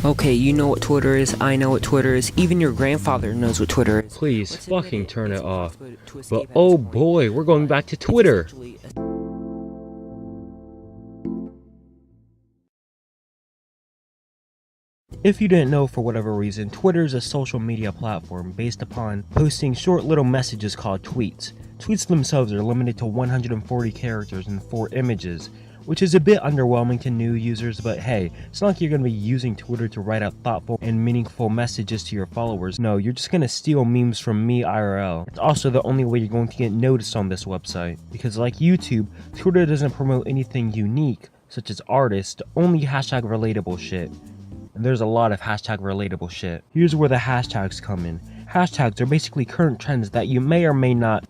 Okay, you know what Twitter is, I know what Twitter is, even your grandfather knows what Twitter is. Please Let's admit fucking turn it's it a off. to But escape at oh this point. boy, we're going back to It's Twitter. essentially If you didn't know for whatever reason, Twitter is a social media platform based upon posting short little messages called tweets. Tweets themselves are limited to 140 characters and 4 images, which is a bit underwhelming to new users, but hey, it's not like you're going to be using Twitter to write out thoughtful and meaningful messages to your followers. No, you're just going to steal memes from me IRL. It's also the only way you're going to get noticed on this website, because like YouTube, Twitter doesn't promote anything unique, such as artists, only hashtag relatable shit. And there's a lot of hashtag relatable shit. Here's where the hashtags come in. Hashtags are basically current trends that you may or may not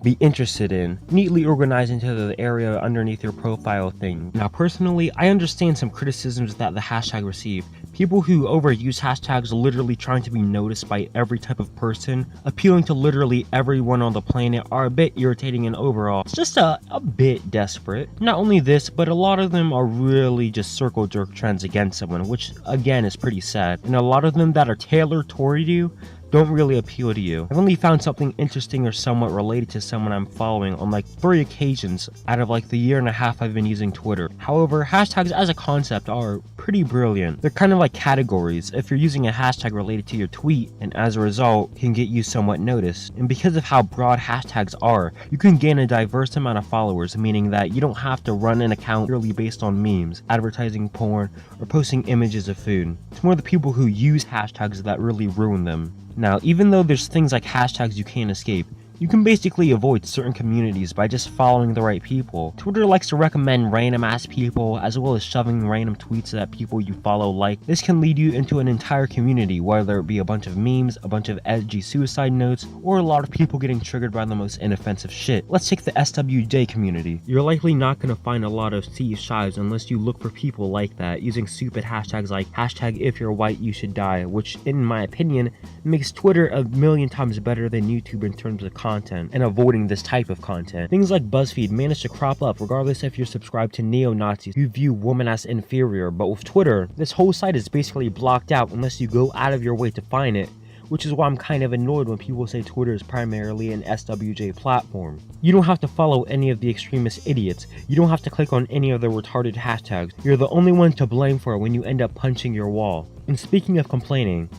be interested in, neatly organized into the area underneath your profile thing. Now personally, I understand some criticisms that the hashtag received. People who overuse hashtags literally trying to be noticed by every type of person, appealing to literally everyone on the planet, are a bit irritating and overall, it's just a bit desperate. Not only this, but a lot of them are really just circle jerk trends against someone, which again is pretty sad. And a lot of them that are tailored toward you don't really appeal to you. I've only found something interesting or somewhat related to someone I'm following on like 3 occasions out of like the year and a half I've been using Twitter. However, hashtags as a concept are pretty brilliant. They're kind of like categories. If you're using a hashtag related to your tweet, and as a result can get you somewhat noticed. And because of how broad hashtags are, you can gain a diverse amount of followers, meaning that you don't have to run an account purely based on memes, advertising porn, or posting images of food. It's more the people who use hashtags that really ruin them. Now, even though there's things like hashtags you can't escape, you can basically avoid certain communities by just following the right people. Twitter likes to recommend random ass people, as well as shoving random tweets that people you follow like. This can lead you into an entire community, whether it be a bunch of memes, a bunch of edgy suicide notes, or a lot of people getting triggered by the most inoffensive shit. Let's take the SWJ community. You're likely not going to find a lot of Steve Shives unless you look for people like that, using stupid hashtags like hashtag if you're white you should die, which in my opinion makes Twitter a million times better than YouTube in terms of content and avoiding this type of content. Things like BuzzFeed manage to crop up regardless if you're subscribed to neo-Nazis who view women as inferior, but with Twitter, this whole site is basically blocked out unless you go out of your way to find it, which is why I'm kind of annoyed when people say Twitter is primarily an SWJ platform. You don't have to follow any of the extremist idiots, you don't have to click on any of the retarded hashtags, you're the only one to blame for it when you end up punching your wall. And speaking of complaining,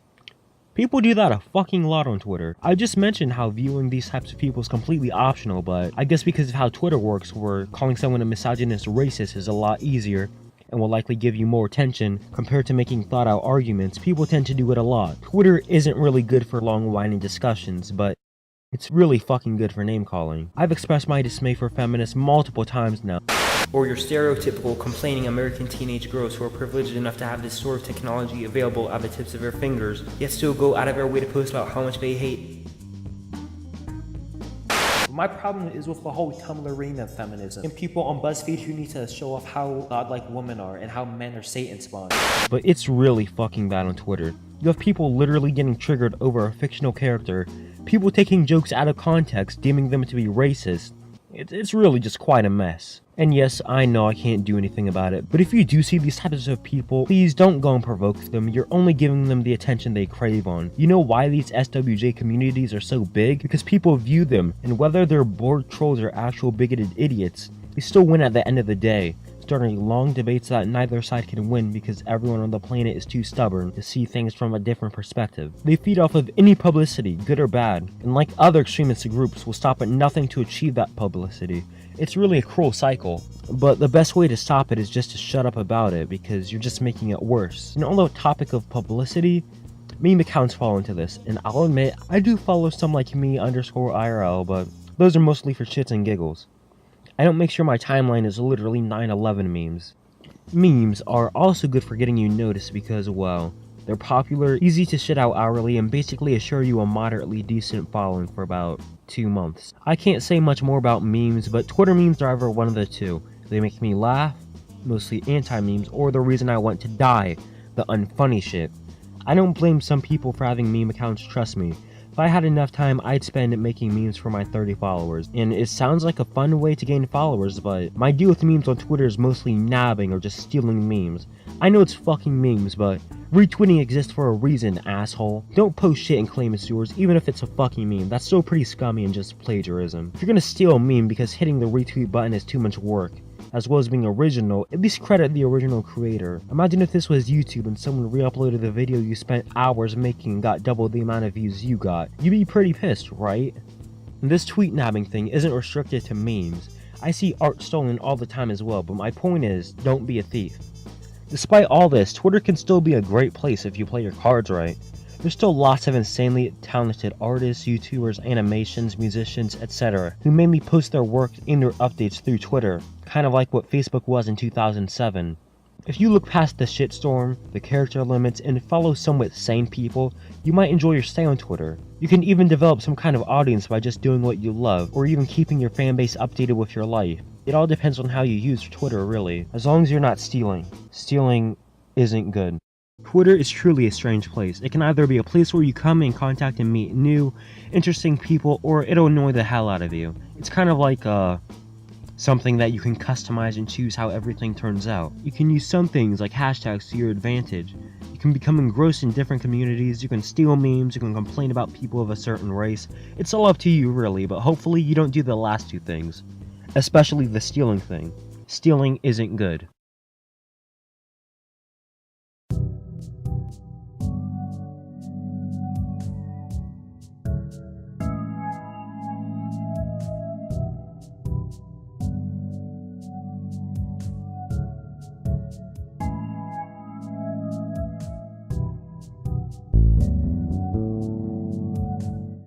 people do that a fucking lot on Twitter. I just mentioned how viewing these types of people is completely optional, but I guess because of how Twitter works, where calling someone a misogynist racist is a lot easier and will likely give you more attention compared to making thought out arguments, people tend to do it a lot. Twitter isn't really good for long winding discussions, but it's really fucking good for name calling. I've expressed my dismay for feminists multiple times now. or your stereotypical complaining American teenage girls who are privileged enough to have this sort of technology available at the tips of their fingers, yet still go out of their way to post about how much they hate. My problem is with the whole Tumblr reign of feminism and people on BuzzFeed who need to show off how godlike women are and how men are Satan spawned. But it's really fucking bad on Twitter. You have people literally getting triggered over a fictional character, people taking jokes out of context, deeming them to be racist. It's really just quite a mess. And yes, I know I can't do anything about it, but if you do see these types of people, please don't go and provoke them. You're only giving them the attention they crave on. You know why these SWJ communities are so big? Because people view them, and whether they're bored trolls or actual bigoted idiots, they still win at the end of the day, starting long debates that neither side can win because everyone on the planet is too stubborn to see things from a different perspective. They feed off of any publicity, good or bad, and like other extremist groups, will stop at nothing to achieve that publicity. It's really a cruel cycle, but the best way to stop it is just to shut up about it, because you're just making it worse. And on the topic of publicity, meme accounts fall into this, and I'll admit, I do follow some like me_IRL, but those are mostly for shits and giggles. I don't make sure my timeline is literally 9/11 memes. Memes are also good for getting you noticed because, well, they're popular, easy to shit out hourly, and basically assure you a moderately decent following for about 2 months. I can't say much more about memes, but Twitter memes are either one of the two. They make me laugh, mostly anti-memes, or the reason I want to die, the unfunny shit. I don't blame some people for having meme accounts, trust me. If I had enough time, I'd spend it making memes for my 30 followers, and it sounds like a fun way to gain followers, but my deal with memes on Twitter is mostly nabbing or just stealing memes. I know it's fucking memes, but retweeting exists for a reason, asshole. Don't post shit and claim it's yours, even if it's a fucking meme. That's still pretty scummy and just plagiarism. If you're gonna steal a meme because hitting the retweet button is too much work, as well as being original, at least credit the original creator. Imagine if this was YouTube and someone re-uploaded the video you spent hours making and got double the amount of views you got. You'd be pretty pissed, right? And this tweet nabbing thing isn't restricted to memes. I see art stolen all the time as well, but my point is, don't be a thief. Despite all this, Twitter can still be a great place if you play your cards right. There's still lots of insanely talented artists, YouTubers, animations, musicians, etc. who mainly post their work and their updates through Twitter, kind of like what Facebook was in 2007. If you look past the shitstorm, the character limits, and follow somewhat sane people, you might enjoy your stay on Twitter. You can even develop some kind of audience by just doing what you love, or even keeping your fanbase updated with your life. It all depends on how you use Twitter, really, as long as you're not stealing. Stealing isn't good. Twitter is truly a strange place. It can either be a place where you come in contact and meet new, interesting people, or it'll annoy the hell out of you. It's kind of like something that you can customize and choose how everything turns out. You can use some things like hashtags to your advantage. You can become engrossed in different communities, you can steal memes, you can complain about people of a certain race. It's all up to you really, but hopefully you don't do the last two things. Especially the stealing thing. Stealing isn't good.